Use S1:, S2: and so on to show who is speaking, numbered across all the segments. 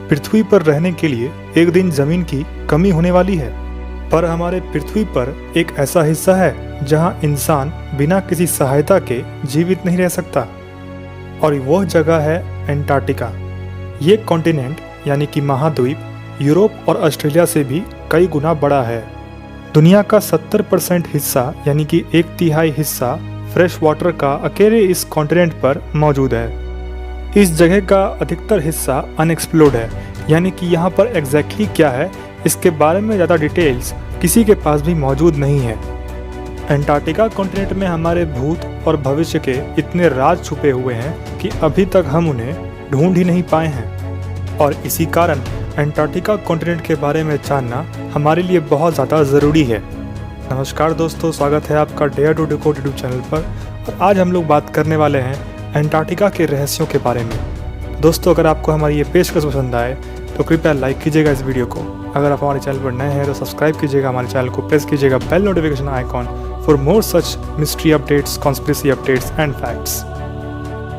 S1: पृथ्वी पर रहने के लिए एक दिन जमीन की कमी होने वाली है, पर हमारे पृथ्वी पर एक ऐसा हिस्सा है जहां इंसान बिना किसी सहायता के जीवित नहीं रह सकता, और वह जगह है एंटार्क्टिका। ये कॉन्टिनेंट यानी कि महाद्वीप यूरोप और ऑस्ट्रेलिया से भी कई गुना बड़ा है। दुनिया का 70% हिस्सा यानी कि 1/3 हिस्सा फ्रेश वाटर का अकेले इस कॉन्टिनेंट पर मौजूद है। इस जगह का अधिकतर हिस्सा अनएक्सप्लोर्ड है, यानी कि यहाँ पर एग्जैक्टली क्या है इसके बारे में ज़्यादा डिटेल्स किसी के पास भी मौजूद नहीं है। एंटार्क्टिका कॉन्टिनेंट में हमारे भूत और भविष्य के इतने राज छुपे हुए हैं कि अभी तक हम उन्हें ढूंढ ही नहीं पाए हैं, और इसी कारण एंटार्क्टिका कॉन्टिनेंट के बारे में जानना हमारे लिए बहुत ज़्यादा ज़रूरी है। नमस्कार दोस्तों, स्वागत है आपका dare to decode YouTube channel पर। और आज हम लोग बात करने वाले हैं एंटार्क्टिका के रहस्यों के बारे में। दोस्तों, अगर आपको हमारी ये पेशकश पसंद आए तो कृपया लाइक कीजिएगा इस वीडियो को। अगर आप हमारे चैनल पर नए हैं तो सब्सक्राइब कीजिएगा हमारे चैनल को, प्रेस कीजिएगा bell notification icon for more such mystery updates, conspiracy updates and facts.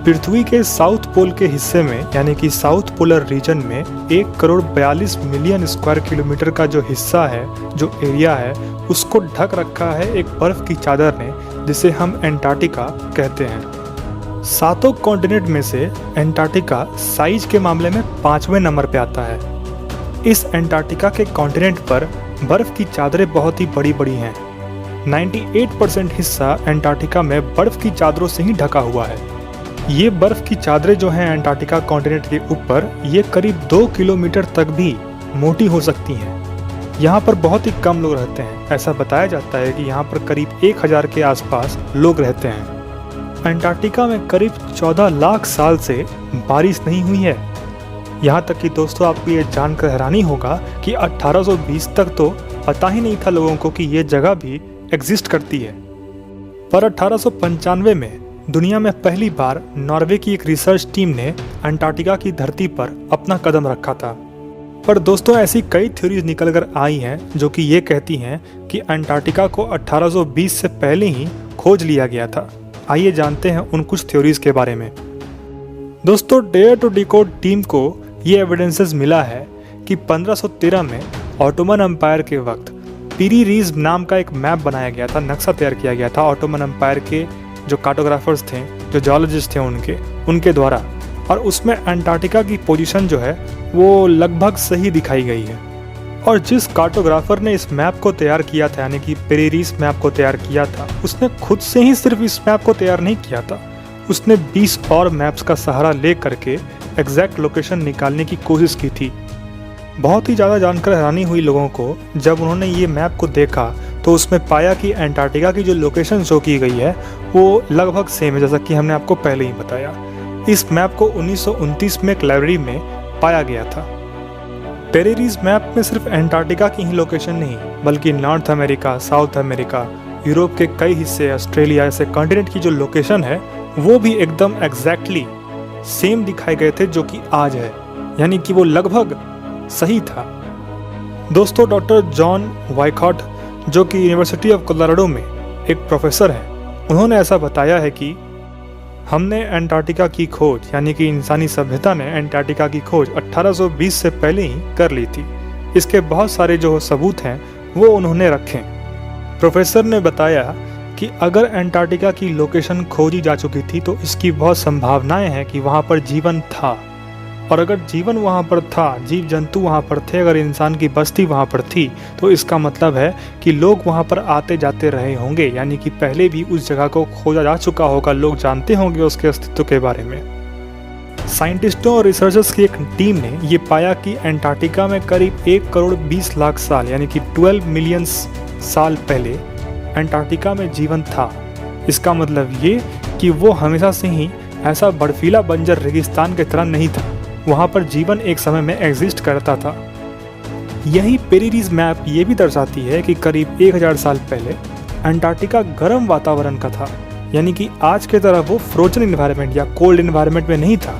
S1: पृथ्वी के साउथ पोल के हिस्से में यानी कि साउथ पोलर रीजन में 1 करोड़ 42 मिलियन स्क्वायर किलोमीटर का जो हिस्सा है, जो एरिया है, उसको ढक रखा है एक बर्फ की चादर ने, जिसे हम एंटार्क्टिका कहते हैं। 7 कॉन्टिनेंट में से एंटार्क्टिका साइज के मामले में 5वें नंबर पे आता है। इस एंटार्क्टिका के कॉन्टिनेंट पर बर्फ की चादरें बहुत ही बड़ी बड़ी हैं। 98% हिस्सा एंटार्क्टिका में बर्फ की चादरों से ही ढका हुआ है। ये बर्फ की चादरें जो हैं एंटार्क्टिका कॉन्टिनेंट के ऊपर, ये करीब 2 किलोमीटर तक भी मोटी हो सकती हैं। यहाँ पर बहुत ही कम लोग रहते हैं। ऐसा बताया जाता है कि यहाँ पर करीब 1000 के आसपास लोग रहते हैं। एंटार्क्टिका में करीब 14 लाख साल से बारिश नहीं हुई है। यहाँ तक कि दोस्तों, आपको ये जानकर हैरानी होगा कि 1820 तक तो पता ही नहीं था लोगों को कि ये जगह भी एग्जिस्ट करती है। पर 1895 में दुनिया में पहली बार नॉर्वे की एक रिसर्च टीम ने एंटार्क्टिका की धरती पर अपना कदम रखा था। पर दोस्तों, ऐसी कई थ्योरीज निकल कर आई हैं जो कि ये कहती हैं कि एंटार्क्टिका को 1820 से पहले ही खोज लिया गया था। आइए जानते हैं उन कुछ थ्योरीज के बारे में। दोस्तों, डेयर टू डिकोड टीम को ये एविडेंसेस मिला है कि 1513 में ऑटोमन एम्पायर के वक्त पीरी रीज नाम का एक मैप बनाया गया था, नक्शा तैयार किया गया था ऑटोमन एम्पायर के जो कार्टोग्राफर्स थे, जो जियोलॉजिस्ट थे उनके द्वारा। और उसमें एंटार्क्टिका की पोजीशन जो है वो लगभग सही दिखाई गई है। और जिस कार्टोग्राफर ने इस मैप को तैयार किया था, यानी कि पेरेरीज मैप को तैयार किया था, उसने खुद से ही सिर्फ इस मैप को तैयार नहीं किया था, उसने 20 और मैप्स का सहारा ले करके एग्जैक्ट लोकेशन निकालने की कोशिश की थी। बहुत ही ज़्यादा जानकर हैरानी हुई लोगों को जब उन्होंने ये मैप को देखा, तो उसमें पाया कि एंटार्क्टिका की जो लोकेशन शो की गई है वो लगभग सेम है, जैसा कि हमने आपको पहले ही बताया। इस मैप को 1929 में एक लाइब्रेरी में पाया गया था। पेरेरीज मैप में सिर्फ एंटार्क्टिका की ही लोकेशन नहीं, बल्कि north America, south America, Europe के कई हिस्से, ऑस्ट्रेलिया ऐसे कॉन्टिनेंट की जो लोकेशन है वो भी एकदम एग्जैक्टली सेम दिखाए गए थे जो कि आज है, यानी कि वो लगभग सही था। दोस्तों, डॉक्टर जॉन वाइकॉट जो कि यूनिवर्सिटी ऑफ कोलोराडो में एक प्रोफेसर हैं, उन्होंने ऐसा बताया है कि हमने एंटार्क्टिका की खोज, यानी कि इंसानी सभ्यता ने एंटार्क्टिका की खोज 1820 से पहले ही कर ली थी। इसके बहुत सारे जो सबूत हैं वो उन्होंने रखे। प्रोफेसर ने बताया कि अगर एंटार्क्टिका की लोकेशन खोजी जा चुकी थी तो इसकी बहुत संभावनाएं हैं कि वहाँ पर जीवन था, और अगर जीवन वहाँ पर था, जीव जंतु वहाँ पर थे, अगर इंसान की बस्ती वहाँ पर थी, तो इसका मतलब है कि लोग वहाँ पर आते जाते रहे होंगे, यानी कि पहले भी उस जगह को खोजा जा चुका होगा, लोग जानते होंगे उसके अस्तित्व के बारे में। साइंटिस्टों और रिसर्चर्स की एक टीम ने ये पाया कि एंटार्क्टिका में करीब 1 करोड़ 20 लाख साल यानी कि 12 मिलियन साल पहले एंटार्क्टिका में जीवन था। इसका मतलब ये कि वो हमेशा से ही ऐसा बर्फीला बंजर रेगिस्तान की तरह नहीं था, वहाँ पर जीवन एक समय में एग्जिस्ट करता था। यही पेरेरीज मैप ये भी दर्शाती है कि करीब 1000 साल पहले एंटार्क्टिका गर्म वातावरण का था, यानी कि आज के तरह वो फ्रोजन इन्वायरमेंट या कोल्ड इन्वायरमेंट में नहीं था।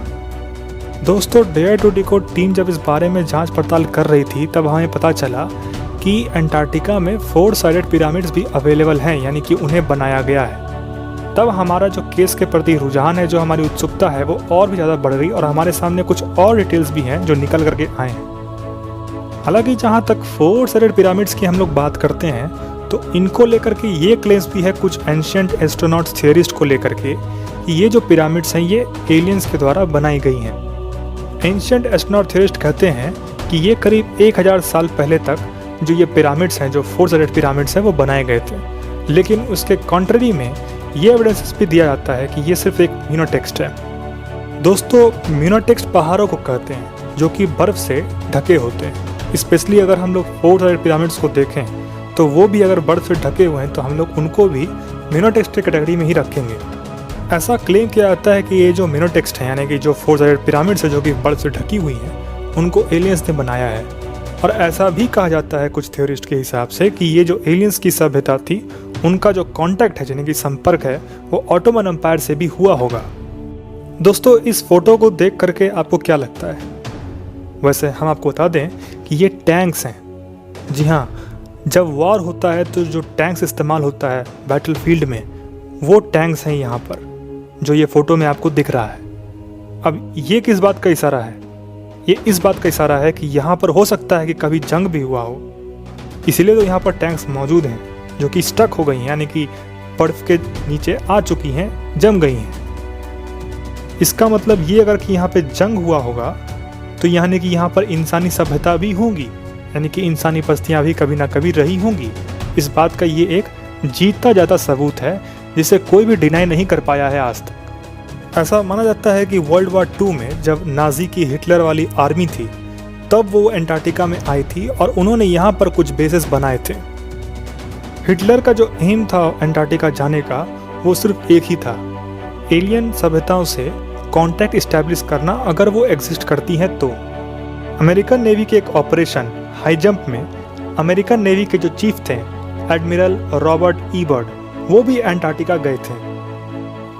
S1: दोस्तों, डेयर टू डिकोड टीम जब इस बारे में जांच पड़ताल कर रही थी, तब हमें पता चला कि एंटार्क्टिका में 4 साइडेड पिरामिड्स भी अवेलेबल हैं, यानी कि उन्हें बनाया गया है। तब हमारा जो केस के प्रति रुझान है, जो हमारी उत्सुकता है, वो और भी ज़्यादा बढ़ गई और हमारे सामने कुछ और डिटेल्स भी हैं जो निकल करके आए हैं। हालांकि जहाँ तक 4 साइडेड पिरामिड्स की हम लोग बात करते हैं तो इनको लेकर के ये क्लेम्स भी है कुछ एंशिएंट एस्ट्रोनॉट्स थियरिस्ट को लेकर के कि ये जो पिरामिड्स हैं ये एलियंस के द्वारा बनाई गई हैं। एंशिएंट एस्ट्रोनॉट थियरिस्ट कहते हैं कि ये करीब 1000 साल पहले तक जो ये पिरामिड्स हैं, जो 4 साइडेड पिरामिड्स हैं, वो बनाए गए थे। लेकिन उसके कॉन्ट्ररी में ये एविडेंसेस भी दिया जाता है कि ये सिर्फ एक म्यूनाटेक्स्ट है। दोस्तों, म्यूनाटेक्स्ट पहाड़ों को कहते हैं जो कि बर्फ से ढके होते हैं। स्पेशली अगर हम लोग 4 साइडेड पिरामिड्स को देखें तो वो भी अगर बर्फ से ढके हुए हैं तो हम लोग उनको भी म्यूनाटेक्स्ट कैटेगरी में ही रखेंगे। ऐसा क्लेम किया जाता है कि ये जो म्यूनाटेक्स्ट हैं, यानी कि जो 4 साइडेड पिरामिड्स है जो कि बर्फ से ढकी हुई हैं, उनको एलियंस ने बनाया है। और ऐसा भी कहा जाता है कुछ थ्योरिस्ट के हिसाब से कि ये जो एलियंस की सभ्यता थी उनका जो कांटेक्ट है, यानी कि संपर्क है, वो ऑटोमन एम्पायर से भी हुआ होगा। दोस्तों, इस फोटो को देख करके आपको क्या लगता है? वैसे हम आपको बता दें कि ये टैंक्स हैं। जी हाँ, जब वॉर होता है तो जो टैंक्स इस्तेमाल होता है बैटलफील्ड में, वो टैंक्स हैं यहाँ पर जो ये फोटो में आपको दिख रहा है। अब ये किस बात का इशारा है? ये इस बात का इशारा है कि यहाँ पर हो सकता है कि कभी जंग भी हुआ हो, इसीलिए तो यहाँ पर टैंक्स मौजूद हैं जो कि स्टक हो गई हैं, यानी कि बर्फ के नीचे आ चुकी हैं, जम गई हैं। इसका मतलब ये अगर कि यहाँ पे जंग हुआ होगा तो यानी कि यहाँ पर इंसानी सभ्यता भी होंगी, यानी कि इंसानी बस्तियाँ भी कभी ना कभी रही होंगी। इस बात का ये एक जीतता जाता सबूत है जिसे कोई भी डिनाई नहीं कर पाया है आज तक। ऐसा माना जाता है कि वर्ल्ड वॉर 2 में जब नाजी की हिटलर वाली आर्मी थी तब वो एंटार्क्टिका में आई थी और उन्होंने यहाँ पर कुछ बेसेस बनाए थे। हिटलर का जो एम था एंटार्क्टिका जाने का वो सिर्फ एक ही था, एलियन सभ्यताओं से कांटेक्ट इस्टेब्लिश करना अगर वो एग्जिस्ट करती हैं तो। अमेरिकन नेवी के एक ऑपरेशन हाई जंप में अमेरिकन नेवी के जो चीफ थे एडमिरल रॉबर्ट ई बर्ड, वो भी एंटार्क्टिका गए थे।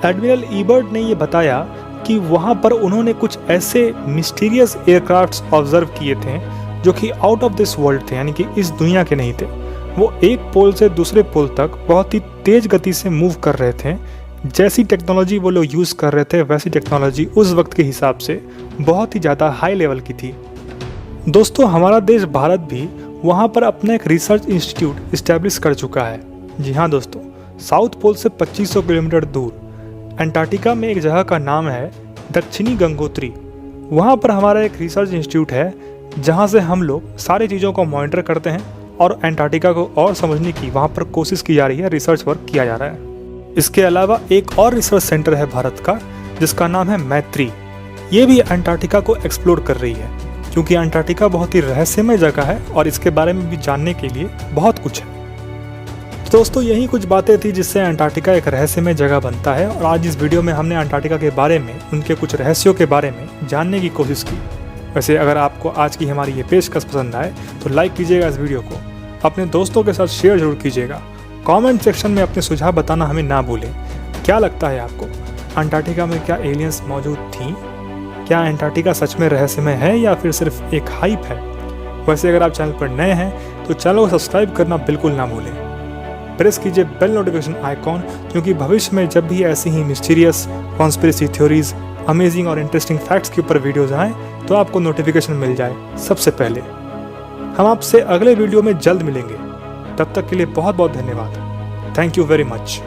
S1: एडमिरल ई बर्ड ने ये बताया कि वहाँ पर उन्होंने कुछ ऐसे मिस्टीरियस एयरक्राफ्ट्स ऑब्जर्व किए थे जो कि आउट ऑफ दिस वर्ल्ड थे, यानी कि इस दुनिया के नहीं थे। वो एक पोल से दूसरे पोल तक बहुत ही तेज गति से मूव कर रहे थे। जैसी टेक्नोलॉजी वो लोग यूज़ कर रहे थे वैसी टेक्नोलॉजी उस वक्त के हिसाब से बहुत ही ज़्यादा हाई लेवल की थी। दोस्तों, हमारा देश भारत भी वहाँ पर अपना एक रिसर्च इंस्टीट्यूट इस्टेब्लिश कर चुका है। जी हाँ दोस्तों, साउथ पोल से 2500 किलोमीटर दूर एंटार्क्टिका में एक जगह का नाम है दक्षिणी गंगोत्री। वहाँ पर हमारा एक रिसर्च इंस्टीट्यूट है जहाँ से हम लोग सारी चीज़ों को मॉनिटर करते हैं और एंटार्क्टिका को और समझने की वहाँ पर कोशिश की जा रही है, रिसर्च वर्क किया जा रहा है। इसके अलावा एक और रिसर्च सेंटर है भारत का जिसका नाम है मैत्री। ये भी एंटार्क्टिका को एक्सप्लोर कर रही है क्योंकि एंटार्क्टिका बहुत ही रहस्यमय जगह है और इसके बारे में भी जानने के लिए बहुत कुछ है। तो दोस्तों, यही कुछ बातें थी जिससे एंटार्क्टिका एक रहस्यमय जगह बनता है और आज इस वीडियो में हमने एंटार्क्टिका के बारे में, उनके कुछ रहस्यों के बारे में जानने की कोशिश की। वैसे अगर आपको आज की हमारी ये पेशकश पसंद आए तो लाइक कीजिएगा इस वीडियो को, अपने दोस्तों के साथ शेयर जरूर कीजिएगा। कमेंट सेक्शन में अपने सुझाव बताना हमें ना भूलें। क्या लगता है आपको, एंटार्क्टिका में क्या एलियंस मौजूद थीं? क्या एंटार्क्टिका सच में रहस्यमय है या फिर सिर्फ एक हाइप है? वैसे अगर आप चैनल पर नए हैं तो चैनल को सब्सक्राइब करना बिल्कुल ना भूलें। प्रेस कीजिए बेल नोटिफिकेशन आइकॉन, क्योंकि भविष्य में जब भी ऐसी ही मिस्टीरियस कॉन्स्पिरेसी थ्योरीज, अमेजिंग और इंटरेस्टिंग फैक्ट्स के ऊपर वीडियोज़ आएँ तो आपको नोटिफिकेशन मिल जाए सबसे पहले। हम आपसे अगले वीडियो में जल्द मिलेंगे। तब तक के लिए बहुत बहुत धन्यवाद। Thank you very much.